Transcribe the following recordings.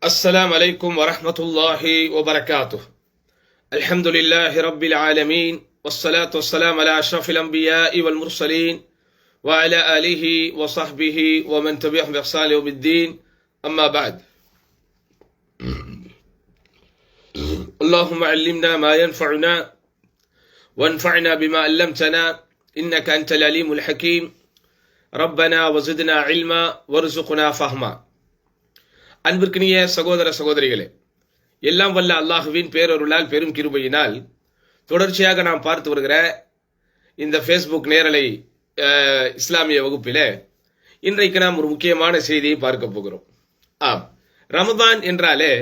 السلام عليكم ورحمة الله وبركاته. الحمد لله رب العالمين والصلاة والسلام على أشرف الأنبياء والمرسلين وعلى آله وصحبه ومن تبعهم بإحسان يوم الدين. أما بعد، اللهم علمنا ما ينفعنا وانفعنا بما علمتنا إنك أنت العليم الحكيم. ربنا وزدنا علما وارزقنا فهما. அன்பிற்கினிய சகோதர சகோதரிகளே, எல்லாம் வல்ல அல்லாஹுவின் பேரருளால் பெரும் கிருபையினால் தொடர்ச்சியாக நாம் பார்த்து வருகிற இந்த ஃபேஸ்புக் நேரலை இஸ்லாமிய வகுப்பில் இன்றைக்கு நாம் ஒரு முக்கியமான செய்தியை பார்க்க போகிறோம். ரமதான் என்றாலே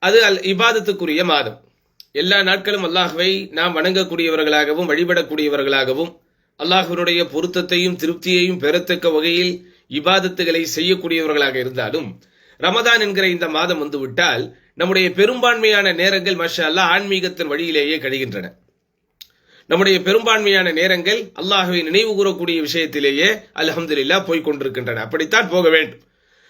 அது இபாதத்துக்குரிய மாதம். எல்லா நாட்களும் அல்லாஹுவை நாம் வணங்கக்கூடியவர்களாகவும் வழிபடக்கூடியவர்களாகவும் அல்லாஹுவினுடைய பொருத்தத்தையும் திருப்தியையும் பெறத்தக்க வகையில் இபாதத்துகளை செய்யக்கூடியவர்களாக இருந்தாலும் ரமதான் என்கிற இந்த மாதம் வந்துவிட்டால் நம்முடைய பெரும்பான்மையான நேரங்கள் மாஷா அல்லாஹ் ஆன்மீகத்தின் வழியிலேயே கழிகின்றன. நம்முடைய பெரும்பான்மையான நேரங்கள் அல்லாஹ்வை நினைவு கூறக்கூடிய விஷயத்திலேயே அல்ஹம்துலில்லாஹ் போய்கொண்டிருக்கின்றன. அப்படித்தான் போக வேண்டும்.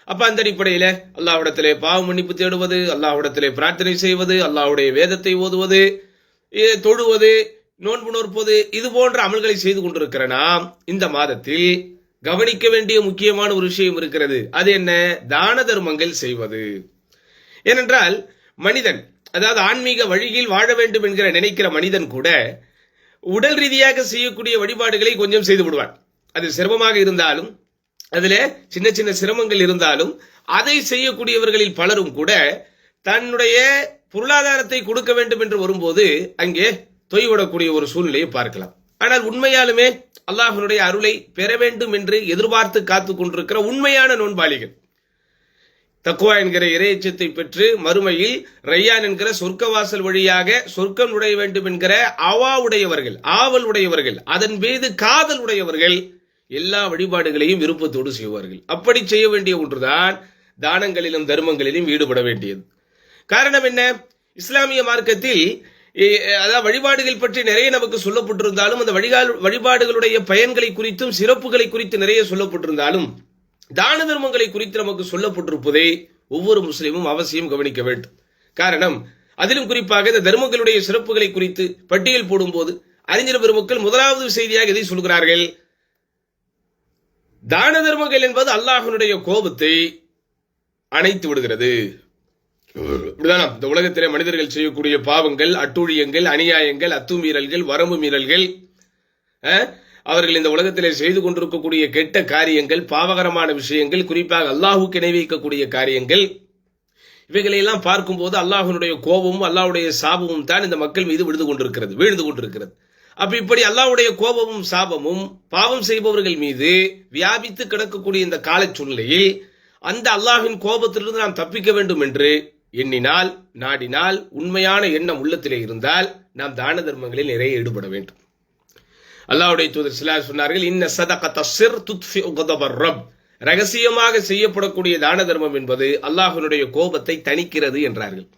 அப்ப அந்த அடிப்படையில அல்லாஹ்விடத்திலே பாவ மன்னிப்பு தேடுவது, அல்லாஹ்விடத்திலே பிரார்த்தனை செய்வது, அல்லாஹ்வுடைய வேதத்தை ஓதுவது, தொழுவது, நோன்பு நோற்பது, இது போன்ற அமல்களை செய்து கொண்டிருக்கிற நாம் இந்த மாதத்தில் கவனிக்க வேண்டிய முக்கியமான ஒரு விஷயம் இருக்கிறது. அது என்ன? தான தர்மங்கள் செய்வது. ஏனென்றால் மனிதன், அதாவது ஆன்மீக வழியில் வாழ வேண்டும் என்கிற நினைக்கிற மனிதன் கூட உடல் ரீதியாக செய்யக்கூடிய வழிபாடுகளை கொஞ்சம் செய்து விடுவான். அது சிரமமாக இருந்தாலும், அதில் சின்ன சின்ன சிரமங்கள் இருந்தாலும், அதை செய்யக்கூடியவர்களில் பலரும் கூட தன்னுடைய பொருளாதாரத்தை கொடுக்க வேண்டும் என்று வரும்போது அங்கே தொய்விடக்கூடிய ஒரு சூழ்நிலையை பார்க்கலாம். ஆனால் உண்மையாலுமே அல்லாஹ்வினுடைய அருளை பெற வேண்டும் என்று எதிர்பார்த்து காத்துக் கொண்டிருக்கிற உண்மையான நோன்பாளிகள், தக்வா என்கிற இறையச்சத்தை பெற்று மறுமையில் ரையான் என்கிற சொர்க்கவாசல் வழியாக சொர்க்கம் நுழைய வேண்டும் என்கிற ஆவல் உடையவர்கள், அதன் மீது காதல் உடையவர்கள் எல்லா வழிபாடுகளையும் விருப்பத்தோடு செய்வார்கள். அப்படி செய்ய வேண்டிய ஒன்றுதான் தானங்களிலும் தர்மங்களிலும் ஈடுபட வேண்டியது. காரணம் என்ன? இஸ்லாமிய மார்க்கத்தில் அதாவது வழிபாடுகள் பற்றி நிறைய நமக்கு சொல்லப்பட்டிருந்தாலும், அந்த வழிபாடுகளுடைய பயன்களை குறித்தும் சிறப்புகளை குறித்து நிறைய சொல்லப்பட்டிருந்தாலும், தான தர்மங்களை குறித்து நமக்கு சொல்லப்பட்டிருப்பதை ஒவ்வொரு முஸ்லீமும் அவசியம் கவனிக்க வேண்டும். காரணம், அதிலும் குறிப்பாக இந்த தர்மங்களுடைய சிறப்புகளை குறித்து பட்டியல் போடும்போது அறிஞர் பெருமக்கள் முதலாவது செய்தியாக இதை சொல்கிறார்கள். தான தர்மங்கள் என்பது அல்லாஹ்வினுடைய கோபத்தை அணைத்து விடுகிறது. இந்த உலகத்திலே மனிதர்கள் செய்யக்கூடிய பாவங்கள், அட்டூழியங்கள், அநியாயங்கள், அத்துமீறல்கள், வரம்பு மீறல்கள், அவர்கள் இந்த உலகத்திலே செய்து கொண்டிருக்கக்கூடிய கெட்ட காரியங்கள், பாவகரமான விஷயங்கள், குறிப்பாக அல்லாஹுக்கு இணை வைக்கக்கூடிய காரியங்கள், இவைகளையெல்லாம் பார்க்கும்போது அல்லாஹ்வினுடைய கோபமும் அல்லாஹ்வுடைய சாபமும் தான் இந்த மக்கள் மீது வீழ்ந்து கொண்டிருக்கிறது. அப்ப இப்படி அல்லாஹ்வுடைய கோபமும் சாபமும் பாவம் செய்பவர்கள் மீது வியாபித்து கிடக்கக்கூடிய இந்த கால சூழ்நிலையில் அந்த அல்லாஹ்வின் கோபத்திலிருந்து நாம் தப்பிக்க வேண்டும் என்று எண்ணினால், நாடினால், உண்மையான எண்ணம் உள்ளத்திலே இருந்தால் நாம் தான தர்மங்களில் நிறைய ஈடுபட வேண்டும். அல்லாஹ்வுடைய தூதர் ஸல்லல்லாஹு அலைஹி சொன்னார்கள், இன்ன ஸதகத ஸிர் துத்ஃபிஉ கதபர் ரப். ரகசியமாக செய்யப்படக்கூடிய தான தர்மம் என்பது அல்லாஹ்வினுடைய கோபத்தை தணிக்கிறது என்றார்கள்.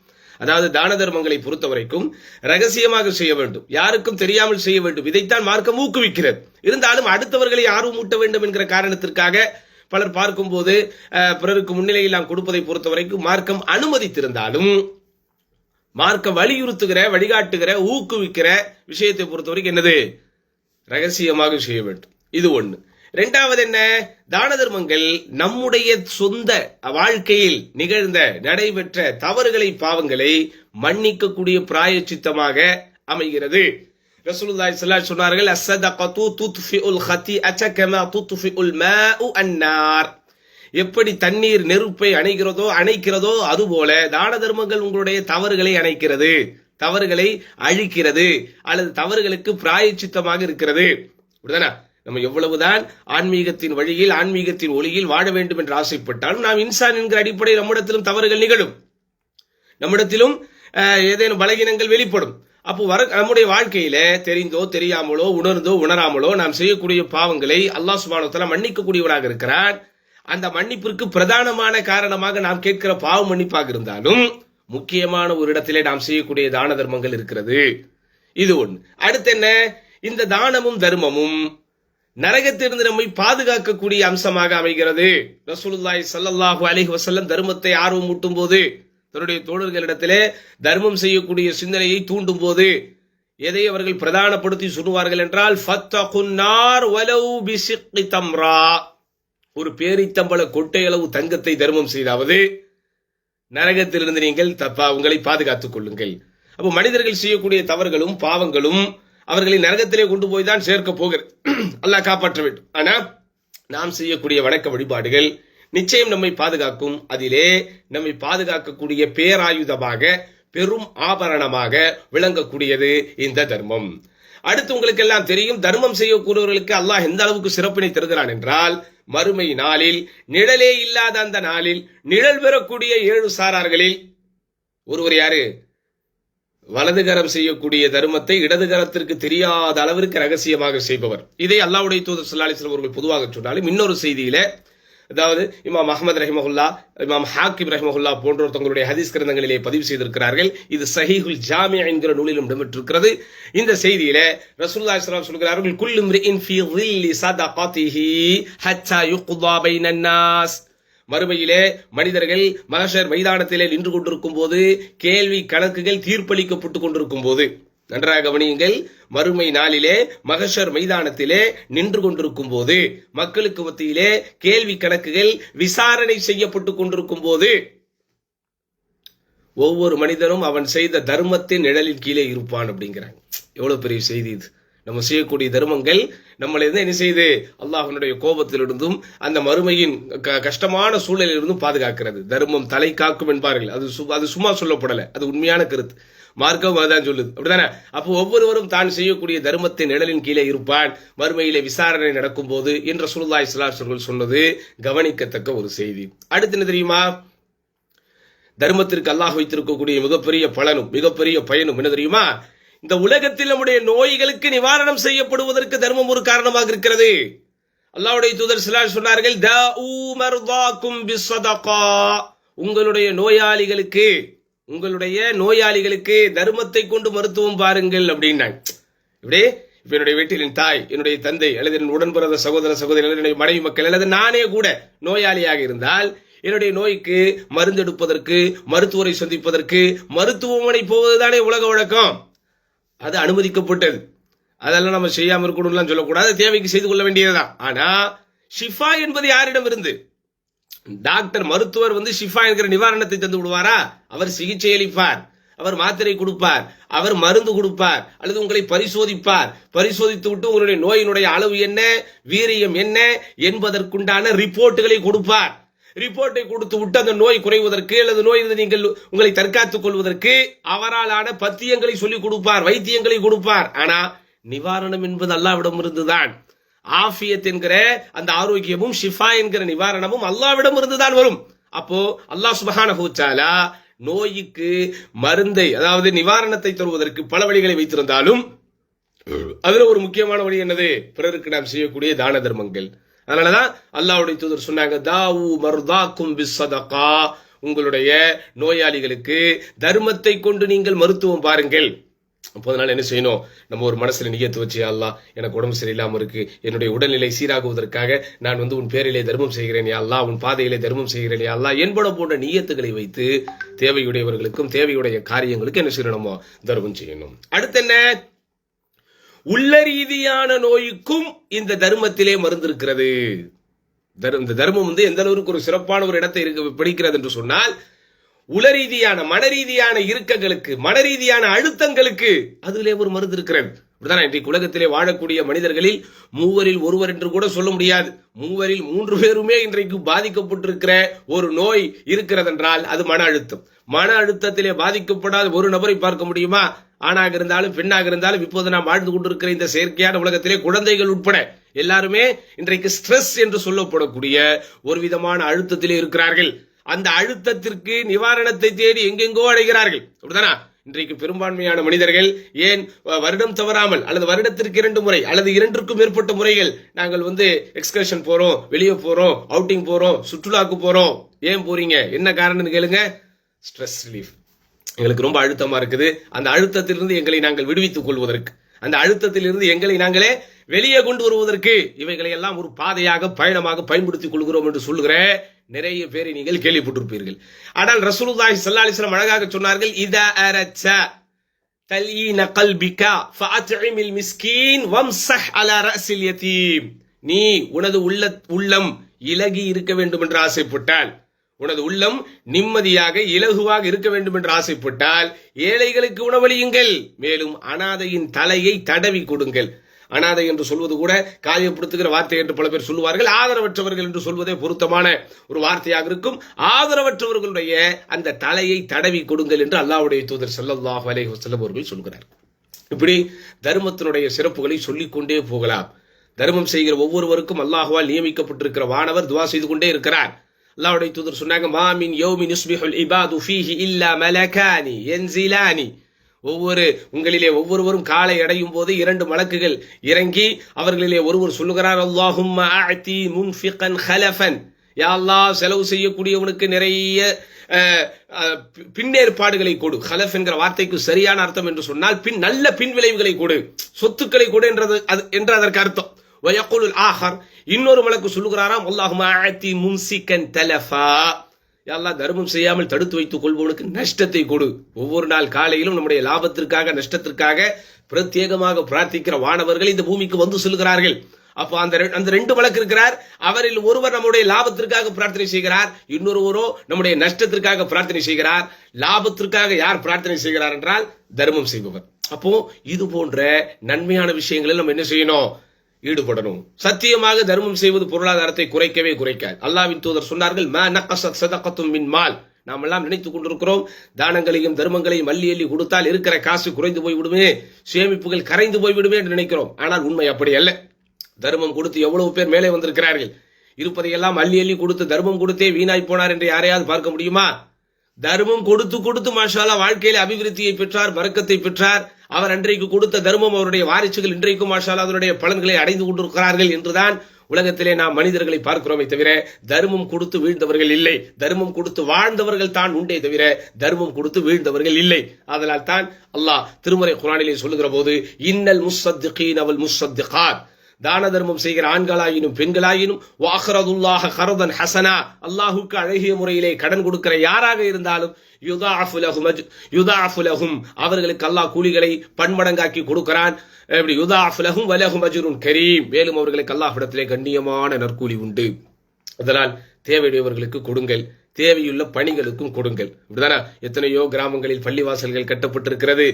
அதாவது தான தர்மங்களை பொறுத்த வரைக்கும் ரகசியமாக செய்ய வேண்டும், யாருக்கும் தெரியாமல் செய்ய வேண்டும். இதைத்தான் மார்க்கம் ஊக்குவிக்கிறது. இருந்தாலும் அடுத்தவர்களை ஆர்வமூட்ட வேண்டும் என்கிற காரணத்திற்காக பலர் பார்க்கும்போது பிறருக்கு முன்னிலையில் நாம் கொடுப்பதை பொறுத்த வரைக்கும் மார்க்கம் அனுமதித்திருந்தாலும், மார்க்கம் வலியுறுத்துகிற, வழிகாட்டுகிற, ஊக்குவிக்கிற விஷயத்தை பொறுத்த வரைக்கும் என்னது? ரகசியமாக செய்ய வேண்டும். இது ஒண்ணு. இரண்டாவது என்ன? தான தர்மங்கள் நம்முடைய சொந்த வாழ்க்கையில் நிகழ்ந்த நடைபெற்ற தவறுகளை, பாவங்களை மன்னிக்கக்கூடிய பிராயச்சித்தமாக அமைகிறது. ரசூலுல்லாஹி ஸல்லல்லாஹு அலைஹி சொன்னார்கள், அஸ்ஸதகது துத்ஃபிஉல் ஹதீஅத கமா துத்ஃபிஉல் மாஉ அன்னார். எப்படி தண்ணீர் நெருப்பை அணைக்கிறதோ அதுபோல தான தர்மங்கள் உங்களுடைய தவறுகளை அணைக்கிறது, தவறுகளை அழிக்கிறது, அல்லது தவறுகளுக்கு பிராயச்சித்தமாக இருக்கிறது. அப்படிதானே? நம்ம எவ்வளவுதான் ஆன்மீகத்தின் வழியில், ஆன்மீகத்தின் ஒளியில் வாழ வேண்டும் என்று ஆசைப்பட்டாலும் நாம் இன்சான் என்கிற அடிப்படையில் நம்மிடத்திலும் தவறுகள் நிகழும், நம்மிடத்திலும் ஏதேனும் பலகீனங்கள் வெளிப்படும். அப்போ நம்முடைய வாழ்க்கையில தெரிந்தோ தெரியாமலோ, உணர்ந்தோ உணராமலோ நாம் செய்யக்கூடிய பாவங்களை அல்லாஹ் சுப்ஹானஹு வ தஆலா மன்னிக்கக்கூடியவராக இருக்கிறார். அந்த மன்னிப்பிற்கு பிரதானமான காரணமாக நாம் கேட்கிற பாவ மன்னிப்பாக இருந்தாலும் முக்கியமான ஒரு இடத்திலே நாம் செய்யக்கூடிய தான தர்மங்கள் இருக்கிறது. இது ஒன்று. அடுத்து என்ன? இந்த தானமும் தர்மமும் நரகத்திலிருந்து நம்மை பாதுகாக்கக்கூடிய அம்சமாக அமைகிறது. ரசூலுல்லாஹி ஸல்லல்லாஹு அலைஹி வஸல்லம் தர்மத்தை ஆர்வம் ஊட்டும் போது, தன்னுடைய தோழர்களிடத்திலே தர்மம் செய்யக்கூடிய சிந்தனையை தூண்டும் போது எதை அவர்கள் பிரதானப்படுத்தி சொல்லுவார்கள் என்றால், ஃபத்தகுன்னார் வலவ் பிஷிக்கி தம்ரா, ஒரு பேரித்தம்பள கொட்டையளவு தங்கத்தை தர்மம் செய்தாவது நரகத்திலிருந்து நீங்கள் உங்களை பாதுகாத்துக் கொள்ளுங்கள். அப்போ மனிதர்கள் செய்யக்கூடிய தவறுகளும் பாவங்களும் அவர்களை நரகத்திலே கொண்டு போய் தான் சேர்க்க போகிறது. அல்லாஹ் காப்பாற்ற வேண்டும். ஆனா நாம் செய்யக்கூடிய வணக்க வழிபாடுகள் நிச்சயம் நம்மை பாதுகாக்கும். அதிலே நம்மை பாதுகாக்கக்கூடிய பேராயுதமாக, பெரும் ஆபரணமாக விளங்கக்கூடியது இந்த தர்மம். அடுத்து உங்களுக்கு எல்லாம் தெரியும், தர்மம் செய்யக்கூடியவர்களுக்கு அல்லாஹ் எந்த அளவுக்கு சிறப்பினை தருகிறான் என்றால், மறுமை நாளில், நிழலே இல்லாத அந்த நாளில் நிழல் பெறக்கூடிய 7 சாரார்களில் ஒருவர் யாரு? வலதுகரம் செய்யக்கூடிய தர்மத்தை இடதுகரத்திற்கு தெரியாத அளவிற்கு ரகசியமாக செய்பவர். இதை அல்லாஹ்வுடைய தூதர் ஸல்லல்லாஹு அலைஹி வஸல்லம் அவர்கள் பொதுவாக சொன்னாலும், இன்னொரு செய்தியில, அதாவது இமாம் அஹ்மத் ரஹிமஹுல்லா, இமாம் ஹாக்கிம் ரஹிமஹுல்லா போன்றோர் தங்களுடைய ஹதீஸ் கிரந்தங்களிலே பதிவு செய்திருக்கிறார்கள். இது ஸஹீஹுல் ஜாமி' என்கிற நூலிலும் இடம்பெற்றிருக்கிறது. இந்த செய்தியில ரசூலுல்லாஹி ஸல்லல்லாஹு அலைஹி வஸல்லம் சொல்கிறார்கள், குல்லு இம்ரிஇன் ஃபீ ظில்லி ஸதகதிஹி ஹத்தா யுக்தா பைனன் நாஸ். மறுமையிலே மனிதர்கள் மஹ்ஷர் மைதானத்திலே நின்று கொண்டிருக்கும் போது, கேள்வி கணக்குகள் தீர்ப்பளிக்கப்பட்டு கொண்டிருக்கும் போது, நன்றாக கவனியுங்கள், மறுமை நாளிலே மஹ்ஷர் மைதானத்திலே நின்று கொண்டிருக்கும் போது, மக்களுக்கு மத்தியிலே கேள்வி கணக்குகள் விசாரணை செய்யப்பட்டு கொண்டிருக்கும் போது, ஒவ்வொரு மனிதனும் அவன் செய்த தர்மத்தின் நிழலின் கீழே இருப்பான் அப்படிங்கிறாங்க. எவ்வளவு பெரிய செய்தி இது! நம்ம செய்யக்கூடிய தர்மங்கள் நம்மளை என்ன செய்து அல்லாஹ்வுடைய கோபத்திலிருந்தும் அந்த மறுமையின் கஷ்டமான சூழலிலிருந்தும் பாதுகாக்கிறது. தர்மம் தலை காக்கும் என்பார்கள். அது சும்மா சொல்லப்படல, அது உண்மையான கருத்து. மார்க்கம் அதான் சொல்லுது, அப்படிதானே? அப்போ ஒவ்வொருவரும் தான் செய்யக்கூடிய தர்மத்தின் நிழலின் கீழே இருப்பான் மறுமையிலே விசாரணை நடக்கும் போது என்ற ரசூலுல்லாஹி ஸல்லல்லாஹு அலைஹி வஸல்லம் சொன்னது கவனிக்கத்தக்க ஒரு செய்தி. அடுத்து என்ன தெரியுமா? தர்மத்திற்கு அல்லாஹ் வைத்திருக்கக்கூடிய மிகப்பெரிய பலனும் மிகப்பெரிய பயனும் என்ன தெரியுமா? இந்த உலகத்தில் நம்முடைய நோய்களுக்கு நிவாரணம் செய்யப்படுவதற்கு தர்மம் ஒரு காரணமாக இருக்கிறது. அல்லாஹ்வுடைய தூதர் ஸல்லல்லாஹு அலைஹி வஸல்லம் சொன்னார்கள், தஉ மர்தாக்கும் பிஸ்ஸதகா, உங்களுடைய நோயாளிகளுக்கு தர்மத்தை கொண்டு மருத்துவம் பாருங்கள் அப்படின்னாங்க. இப்படி இப்ப என்னுடைய வீட்டில் என் தாய், என்னுடைய தந்தை, அல்லது என் உடன்பிறந்த சகோதர சகோதரி, என்னுடைய மனைவி மக்கள், அல்லது நானே கூட நோயாளியாக இருந்தால் என்னுடைய நோய்க்கு மருந்து எடுப்பதற்கு, மருத்துவரை சந்திப்பதற்கு மருத்துவமனை போவதுதானே உலக வழக்கம். அது அனுமதிக்கப்பட்டது. அதெல்லாம் நம்ம செய்யாம இருக்கணும்லாம் சொல்லக்கூடாது, தேவைக்கு செய்து கொள்ள வேண்டியதுதான். ஆனா ஷிஃபா என்பது யாரிடம் இருந்து? டாக்டர், மருத்துவர் ஷிஃபா என்கிற நிவாரணத்தை தந்து விடுவாரா? அவர் சிகிச்சை அளிப்பார், அவர் மாத்திரை கொடுப்பார், அவர் மருந்து கொடுப்பார், அல்லது உங்களை பரிசோதிப்பார். பரிசோதித்து விட்டு உங்களுடைய நோயினுடைய அளவு என்ன, வீரியம் என்ன என்பதற்குண்டான ரிப்போர்ட்டுகளை கொடுப்பார். ரிப்போர்ட்டை கொடுத்து விட்டு அந்த நோய் குறைவதற்கு அல்லது நோய் நீங்கள் உங்களை தற்காத்துக் கொள்வதற்கு அவராலான பத்தியங்களை சொல்லிக் கொடுப்பார், வைத்தியங்களை கொடுப்பார். ஆனா நிவாரணம் என்பது அல்லாஹ்விடம் இருந்துதான். ஆஃபியத் என்கிற அந்த ஆரோக்கியமும் ஷிஃபா என்கிற நிவாரணமும் அல்லாஹ்விடம் இருந்துதான் வரும். அப்போ அல்லாஹ் சுப்ஹானஹு வ தஆலா நோய்க்கு மருந்தை, அதாவது நிவாரணத்தை தருவதற்கு பல வழிகளை வைத்திருந்தாலும் அதுல ஒரு முக்கியமான வழி என்னது? பிறருக்கு நாம் செய்யக்கூடிய தான தர்மங்கள். அதனாலதான் அல்லாஹ்வுடைய தூதர் சொன்னாங்க, தாவு மர்தாக்கும் பிஸ்ஸதகா, உங்களுடைய நோயாளிகளுக்கு தர்மத்தை கொண்டு நீங்கள் மருத்துவம் பாருங்கள். அப்போ அதனால என்ன செய்யணும்? நம்ம ஒரு மனசுல நியத்து வச்சு, அல்லாஹ் எனக்கு உடம்பு சரியில்லாம இருக்கு, என்னுடைய உடல்நிலை சீராகுவதற்காக நான் உன் பேரிலே தர்மம் செய்கிறேன் யா அல்லாஹ், உன் பாதையிலே தர்மம் செய்கிறேன் யா அல்லாஹ் என்பன போன்ற நியத்துகளை வைத்து தேவையுடையவர்களுக்கும் தேவையுடைய காரியங்களுக்கும் என்ன செய்யணுமோ தர்மம் செய்யணும். அடுத்து என்ன? உள்ள ரீதியான நோய்க்கும் இந்த தர்மத்திலே மருந்து இருக்கிறது. இந்த தர்மம் எந்த அளவுக்கு ஒரு சிறப்பான ஒரு இடத்தை பிடிக்கிறது என்று சொன்னால், உல ரீதியான மன ரீதியான இறுக்கங்களுக்கு, மன ரீதியான அழுத்தங்களுக்கு அதிலே ஒரு மருந்து இருக்கிறது. அப்படிதான் இன்றைக்கு உலகத்திலே வாழக்கூடிய மனிதர்களில் 3 ஒருவர் என்று கூட சொல்ல முடியாது. 3 பேருமே இன்றைக்கு பாதிக்கப்பட்டிருக்கிற ஒரு நோய் இருக்கிறது என்றால் அது மன அழுத்தம். மன அழுத்தத்திலே பாதிக்கப்படாத ஒரு நபரை பார்க்க முடியுமா? ஆணாக இருந்தாலும் பெண்ணாக இருந்தாலும் இப்போது நாம் வாழ்ந்து கொண்டிருக்கிற இந்த செயற்கையான உலகத்திலே குழந்தைகள் உட்பட எல்லாருமே இன்றைக்கு ஸ்ட்ரெஸ் என்று சொல்லப்படக்கூடிய ஒரு விதமான அழுத்தத்திலே இருக்கிறார்கள். அந்த அழுத்தத்திற்கு நிவாரணத்தை தேடி எங்கெங்கோ அடைகிறார்கள். அப்படிதானா? இன்றைக்கு பெரும்பான்மையான மனிதர்கள் ஏன் வருடம் தவறாமல் அல்லது வருடத்திற்கு 2 முறை அல்லது 2க்கும் மேற்பட்ட முறைகள் நாங்கள் எக்ஸ்கர்ஷன் போறோம், வெளியே போறோம், அவுட்டிங் போறோம், சுற்றுலாக்கு போறோம். ஏன் போறீங்க? என்ன காரணம்னு கேளுங்க. Stress relief. எங்களுக்கு ரொம்ப அழுத்தமா இருக்குது, அந்த அழுத்தத்திலிருந்து எங்களை நாங்கள் விடுவித்துக் கொள்வதற்கு, அந்த அழுத்தத்திலிருந்து எங்களை நாங்களே வெளியே கொண்டு வருவதற்கு இவைகளை எல்லாம் ஒரு பாதையாக பயணமாக பயன்படுத்திக் கொள்கிறோம் என்று சொல்லுகிற நிறைய பேரை நீங்கள் கேள்விப்பட்டிருப்பீர்கள். ஆனால் ரசூலுல்லாஹி ஸல்லல்லாஹு அலைஹி வஸல்லம் அழகாக சொன்னார்கள், இதா அரச்ச தல்ஈன கல்பிகா ஃபஅத்இமில் மிஸ்கீன் வம்ஸஹ் அலா ரஸில் யதீம். நீ உனது உள்ளம் இலகி இருக்க வேண்டும் என்று ஆசைப்பட்டால், உனது உள்ளம் நிம்மதியாக இலகுவாக இருக்க வேண்டும் என்று ஆசைப்பட்டால் ஏழைகளுக்கு உணவளியுங்கள், மேலும் அனாதையின் தலையை தடவி கொடுங்கள். அனாதை என்று சொல்வது கூட காயப்படுத்துகிற வார்த்தை என்று பல பேர் சொல்லுவார்கள். ஆதரவற்றவர்கள் என்று சொல்வதே பொருத்தமான ஒரு வார்த்தையாக இருக்கும். ஆதரவற்றவர்களுடைய அந்த தலையை தடவி கொடுங்கள் என்று அல்லாஹ்வுடைய தூதர் ஸல்லல்லாஹு அலைஹி வஸல்லம் அவர்கள் சொல்கிறார். இப்படி தர்மத்தினுடைய சிறப்புகளை சொல்லிக்கொண்டே போகலாம். தர்மம் செய்கிற ஒவ்வொருவருக்கும் அல்லாஹ்வால் நியமிக்கப்பட்டிருக்கிற வானவர் துஆ செய்து கொண்டே இருக்கிறார். அல்லாஹ்வுடைய தூதர் சொன்னாங்க, மா மின் யௌமின் யுஸ்பிஹுல் இபாது ஃபீஹி இல்லா மலகானி யன்சிலானி. உங்களிலே ஒவ்வொருவரும் காலை அடையும் போது 2 மலக்குகள் இறங்கி அவர்களிலே ஒருவர் சொல்லுகிறார், அல்லாஹும்ம அஅதி முன்ஃபிகன் ஹலஃபன். யா அல்லாஹ், செலவு செய்யக்கூடியவனுக்கு நிறைய பின்னேற்பாடுகளை கொடு. ஹலஃப் என்கிற வார்த்தைக்கு சரியான அர்த்தம் என்று சொன்னால் நல்ல பின் விளைவுகளை கொடு, சொத்துக்களை கொடு என்று அதற்கு அர்த்தம். வயக்குலுல் ஆஹர், இன்னொரு மலக்கு சொல்லுகிறாராம், அல்லாஹும்ம அஅதி மும்சிகன் தலஃபா. அல்லாஹ், தர்மம் செய்யாமல் தடுத்து வைத்துக் கொள்பவனுக்கு நஷ்டத்தை கொடு. ஒவ்வொரு நாள் காலையிலும் நம்முடைய லாபத்திற்காக நஷ்டத்திற்காக பிரத்யேகமாக பிரார்த்திக்கிற வானவர்கள் இந்த பூமிக்கு வந்து சொல்லுகிறார்கள். அப்போ அந்த 2 வழக்கு இருக்கிறார். அவரில் ஒருவர் நம்முடைய லாபத்திற்காக பிரார்த்தனை செய்கிறார், இன்னொருவரோ நம்முடைய நஷ்டத்திற்காக பிரார்த்தனை செய்கிறார். லாபத்திற்காக யார் பிரார்த்தனை செய்கிறார் என்றால் தர்மம் செய்பவர். அப்போ இது போன்ற நன்மையான விஷயங்களில் நம்ம என்ன செய்யணும்? ஈடுபடணும். சத்தியமாக தர்மம் செய்வது பொருளாதாரத்தை குறைக்கவே குறைக்காது. அல்லாஹ்வின் தூதர் சொன்னார்கள், மா நகஸத் ஸதகத்தும் மின் மால். நாம் எல்லாம் நினைத்துக் கொண்டிருக்கிறோம், தானங்களையும் தர்மங்களையும் அள்ளி அள்ளி கொடுத்தால் இருக்கிற காசு குறைந்து போய்விடுமே, சேமிப்புகள் கரைந்து போய்விடுமே என்று நினைக்கிறோம். ஆனால் உண்மை அப்படி அல்ல. தர்மம் கொடுத்து எவ்வளவு பேர் மேலே வந்திருக்கிறார்கள். இருப்பதையெல்லாம் அள்ளி அள்ளி கொடுத்து தர்மம் கொடுத்தே வீணாய் போனார் என்று யாரையாவது பார்க்க முடியுமா? தர்மம் கொடுத்து கொடுத்து மாஷா அல்லாஹ் வாழ்க்கையில அபிவிருத்தியை பெற்றார், பரக்கத்தை பெற்றார். அவர் அன்றைக்கு கொடுத்த தர்மம் அவருடைய வாரிசுகள் இன்றைக்கும் மாஷா அல்லாஹ் அதனுடைய பலன்களை அடைந்து கொண்டிருக்கிறார்கள் என்றுதான் உலகத்திலே நாம் மனிதர்களை பார்க்கிறோமே தவிர தர்மம் கொடுத்து வீழ்ந்தவர்கள் இல்லை. தர்மம் கொடுத்து வாழ்ந்தவர்கள் தான் உண்டே தவிர தர்மம் கொடுத்து வீழ்ந்தவர்கள் இல்லை. அதனால் தான் அல்லாஹ் திருமறை குர்ஆனிலே சொல்லுகிற போது, இன்னல் முஸ்ஸத்திகீன வல் முஸ்ஸத்திகாத், தான தர்மம் செய்கிற ஆண்களாயினும் பெண்களாயினும் வஅக்ரதுல்லாஹ கர்தன் ஹஸனா, அல்லாஹ்வுக்கு அழகிய முறையிலே கடன் கொடுக்கிற யாராக இருந்தாலும் யுதாஃபு லஹும், அவர்களுக்கு அல்லாஹ் கூலிகளை பன்மடங்காக்கி கொடுக்கிறான். யுதாஃபு லஹும் வலஹும் அஜ்ருன் கரீம், மேலும் அவர்களுக்கு அல்லாஹ்விடத்திலே கண்ணியமான நற்கூலி உண்டு. அதனால் தேவையுடையவர்களுக்கு கொடுங்கள், தேவையுள்ள பணிகளுக்கும் கொடுங்கள். இப்படிதானே எத்தனையோ கிராமங்களில் பள்ளிவாசல்கள் கட்டப்பட்டிருக்கிறது.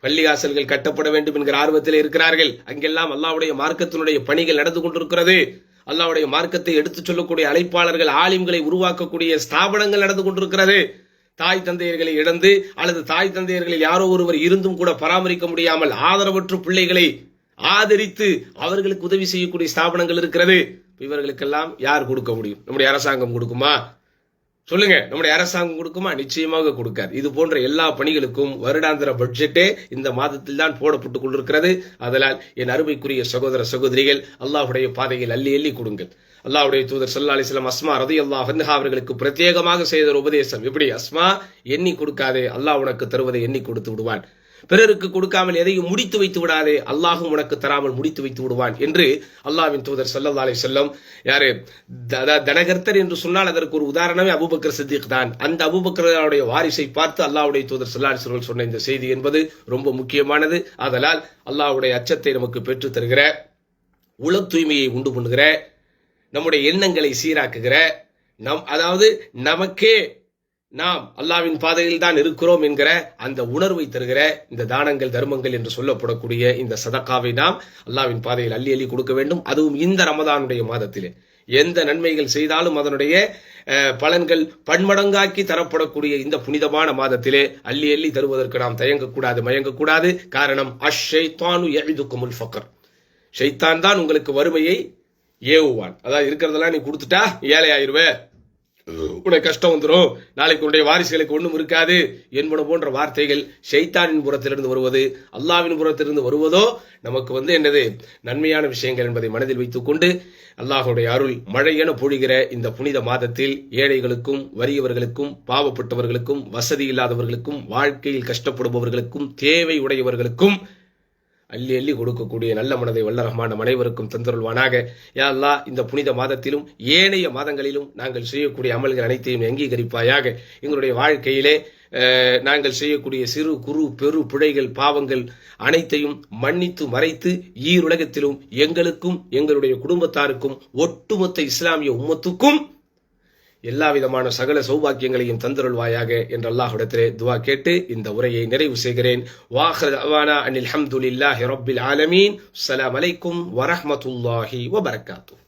பள்ளிவாசல்கள் கட்டப்பட வேண்டும் என்கிற ஆர்வத்தில் இருக்கிறார்கள். அங்கெல்லாம் அல்லாஹ்வுடைய மார்க்கத்தினுடைய பணிகள் நடந்து கொண்டிருக்கிறது. அல்லாஹ்வுடைய மார்க்கத்தை எடுத்துச் சொல்லக்கூடிய அழைப்பாளர்கள், ஆலிம்களை உருவாக்கக்கூடிய ஸ்தாபனங்கள் நடந்து கொண்டிருக்கிறது. தாய் தந்தையர்களை இழந்து அல்லது தாய் தந்தையர்களில் யாரோ ஒருவர் இருந்தும் கூட பராமரிக்க முடியாமல் ஆதரவற்ற பிள்ளைகளை ஆதரித்து அவர்களுக்கு உதவி செய்யக்கூடிய ஸ்தாபனங்கள் இருக்கிறது. இவர்களுக்கெல்லாம் யார் கொடுக்க முடியும்? நம்முடைய அரசாங்கம் கொடுக்குமா? சொல்லுங்க, நம்முடைய அரசாங்கம் கொடுக்குமா? நிச்சயமாக கொடுக்காது. இது போன்ற எல்லா பணிகளுக்கும் வருடாந்திர பட்ஜெட்டே இந்த மாதத்தில் தான் போடப்பட்டுக் கொண்டிருக்கிறது. அதனால் என் அருமைக்குரிய சகோதர சகோதரிகள், அல்லாஹ்வுடைய பாதையில் அள்ளி அள்ளி கொடுங்கள். அல்லாஹ்வுடைய தூதர் ஸல்லல்லாஹு அலைஹி வஸல்லம் அஸ்மா ரலியல்லாஹு அன்ஹா அவர்களுக்கு பிரத்யேகமாக செய்த ஒரு உபதேசம் எப்படி? அஸ்மா, எண்ணி கொடுக்காதே, அல்லாஹ் உனக்கு தருவதை எண்ணி கொடுத்து விடுவான். பிறருக்கு கொடுக்காமல் எதையும் முடித்து வைத்து விடாதே, அல்லாஹும் உனக்கு தராமல் முடித்து வைத்து விடுவான் என்று அல்லாஹ்வின் தூதர் ஸல்லல்லாஹு அலைஹி வஸல்லம், யாரு தனகர்த்தர் என்று சொன்னால் அதற்கு ஒரு உதாரணமே அபூபக்கர் சித்திக் தான். அந்த அபூபக்கருடைய வாரிசை பார்த்து அல்லாஹ்வுடைய தூதர் ஸல்லல்லாஹு அலைஹி வஸல்லம் சொன்ன இந்த செய்தி என்பது ரொம்ப முக்கியமானது. அதனால் அல்லாஹ்வுடைய அச்சத்தை நமக்கு பெற்று தருகிற, உள தூய்மையை உண்டு பண்ணுகிற, நம்முடைய எண்ணங்களை சீராக்குகிற, அதாவது நமக்கே நாம் அல்லாஹ்வின் பாதையில் தான் இருக்கிறோம் என்கிற அந்த உணர்வை தருகிற இந்த தானங்கள் தர்மங்கள் என்று சொல்லப்படக்கூடிய இந்த சதக்காவை நாம் அல்லாஹ்வின் பாதையில் அள்ளி அள்ளி கொடுக்க வேண்டும். அதுவும் இந்த ரமதானுடைய மாதத்திலே எந்த நன்மைகள் செய்தாலும் அதனுடைய பலன்கள் பன்மடங்காக்கி தரப்படக்கூடிய இந்த புனிதமான மாதத்திலே அள்ளி அள்ளி தருவதற்கு நாம் தயங்கக்கூடாது, மயங்கக்கூடாது. காரணம், அஷ்ஷைத்தானு யஇதுகுமுல் ஃபக்ர், ஷைத்தான் தான் உங்களுக்கு வறுமையை ஏவுவான். அதாவது இருக்கிறதெல்லாம் நீ கொடுத்துட்டா ஏழை ஆயிருவே, உனக்கு கஷ்டம் வந்துடும், நாளைக்கு உன்னுடைய வாரிசுகளுக்கு ஒன்றும் இருக்காது என்பன போன்ற வார்த்தைகள் ஷைத்தானின் புறத்திலிருந்து வருவது, அல்லாஹ்வின் புறத்திலிருந்து வருவதோ நமக்கு என்னது நன்மையான விஷயங்கள் என்பதை மனதில் வைத்துக் கொண்டு அல்லாஹ்வுடைய அருள் மழையென பொழிகிற இந்த புனித மாதத்தில் ஏழைகளுக்கும், வறியவர்களுக்கும், பாவப்பட்டவர்களுக்கும், வசதி இல்லாதவர்களுக்கும், வாழ்க்கையில் கஷ்டப்படுபவர்களுக்கும், தேவை உடையவர்களுக்கும் அள்ளி அள்ளி கொடுக்கக்கூடிய நல்ல மனதை வல்ல ரஹ்மான் நம் அனைவருக்கும் தந்தருள்வானாக. யா அல்லாஹ், இந்த புனித மாதத்திலும் ஏனைய மாதங்களிலும் நாங்கள் செய்யக்கூடிய அமல்கள் அனைத்தையும் அங்கீகரிப்பாயாக. எங்களுடைய வாழ்க்கையிலே நாங்கள் செய்யக்கூடிய சிறு குறு பெரு பிழைகள் பாவங்கள் அனைத்தையும் மன்னித்து மறைத்து ஈருலகத்திலும் எங்களுக்கும் எங்களுடைய குடும்பத்தாருக்கும் ஒட்டுமொத்த இஸ்லாமிய உம்மத்துக்கும் எல்லா விதமான சகல சௌபாக்கியங்களையும் தந்தருள்வாயாக என்று அல்லாஹ்விடத்திலே துஆ கேட்டு இந்த உரையை நிறைவு செய்கிறேன். வாஹிரு தஅவானா அனில் ஹம்துலில்லாஹி ரப்பில் ஆலமீன். அஸ்ஸலாமு அலைக்கும் வரஹ்மத்துல்லாஹி வபரகாத்துஹு.